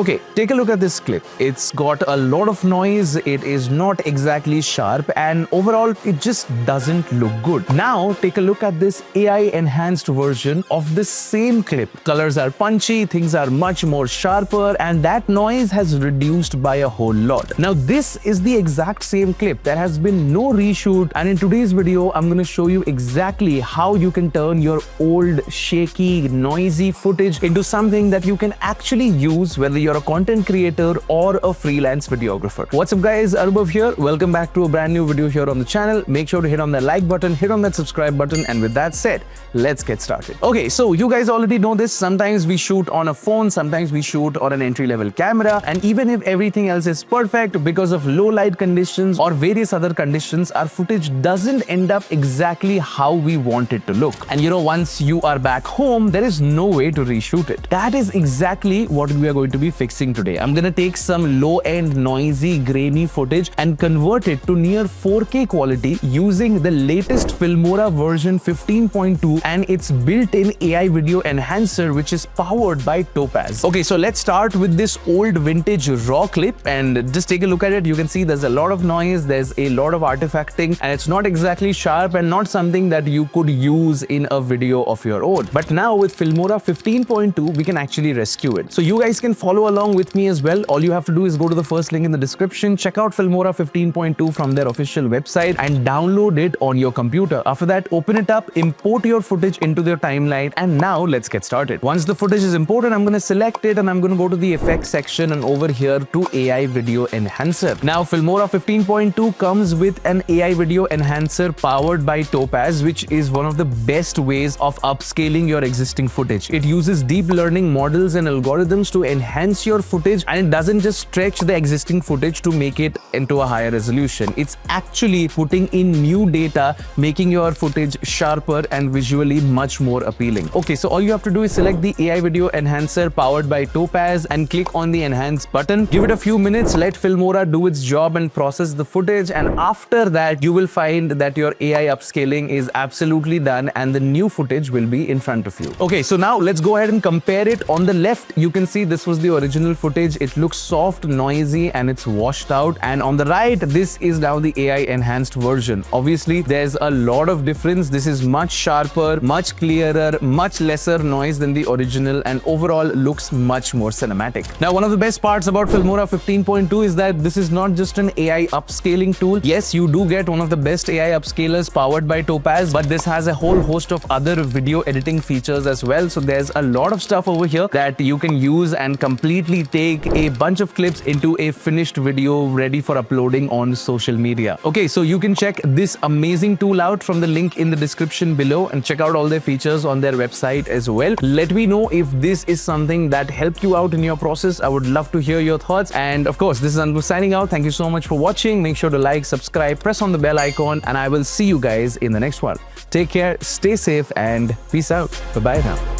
Okay, take a look at this clip. It's got a lot of noise, it is not exactly sharp, and overall it just doesn't look good. Now take a look at this AI enhanced version of the same clip. Colors are punchy, things are much more sharper, and that noise has reduced by a whole lot. Now this is the exact same clip. There has been no reshoot, and in today's video I'm going to show you exactly how you can turn your old, shaky, noisy footage into something that you can actually use, whether you're a content creator or a freelance videographer. What's up guys, Anubhav here. Welcome back to a brand new video here on the channel. Make sure to hit on that like button, hit on that subscribe button, and with that said, let's get started. Okay, so you guys already know this. Sometimes we shoot on a phone, sometimes we shoot on an entry-level camera, and even if everything else is perfect, because of low light conditions or various other conditions, our footage doesn't end up exactly how we want it to look. And you know, once you are back home, there is no way to reshoot it. That is exactly what we are going to be fixing today. I'm gonna take some low-end, noisy, grainy footage and convert it to near 4K quality using the latest Filmora version 15.2 and its built-in AI video enhancer, which is powered by Topaz. Okay, so let's start with this old vintage raw clip and just take a look at it. You can see there's a lot of noise, there's a lot of artifacting, and it's not exactly sharp and not something that you could use in a video of your own. But now with Filmora 15.2, we can actually rescue it. So you guys can follow along with me as well. All you have to do is go to the first link in the description, check out Filmora 15.2 from their official website and download it on your computer. After that, open it up, import your footage into their timeline, and now let's get started. Once the footage is imported, I'm going to select it and I'm going to go to the effects section and over here to AI video enhancer. Now Filmora 15.2 comes with an AI video enhancer powered by Topaz, which is one of the best ways of upscaling your existing footage. It uses deep learning models and algorithms to enhance your footage, and it doesn't just stretch the existing footage to make it into a higher resolution. It's actually putting in new data, making your footage sharper and visually much more appealing. Okay, so all you have to do is select the AI video enhancer powered by Topaz and click on the enhance button. Give it a few minutes, let Filmora do its job and process the footage, and after that you will find that your AI upscaling is absolutely done and the new footage will be in front of you. Okay, so now let's go ahead and compare it. On the left, you can see this was the original footage. It looks soft, noisy, and it's washed out. And on the right, this is now the AI enhanced version. Obviously, there's a lot of difference. This is much sharper, much clearer, much lesser noise than the original, and overall looks much more cinematic. Now, one of the best parts about Filmora 15.2 is that this is not just an AI upscaling tool. Yes, you do get one of the best AI upscalers powered by Topaz, but this has a whole host of other video editing features as well. So there's a lot of stuff over here that you can use and completely take a bunch of clips into a finished video ready for uploading on social media. Okay, so you can check this amazing tool out from the link in the description below and check out all their features on their website as well. Let me know if this is something that helped you out in your process. I would love to hear your thoughts. And of course, this is Anu signing out. Thank you so much for watching. Make sure to like, subscribe, press on the bell icon, and I will see you guys in the next one. Take care, stay safe, and peace out. Bye-bye now.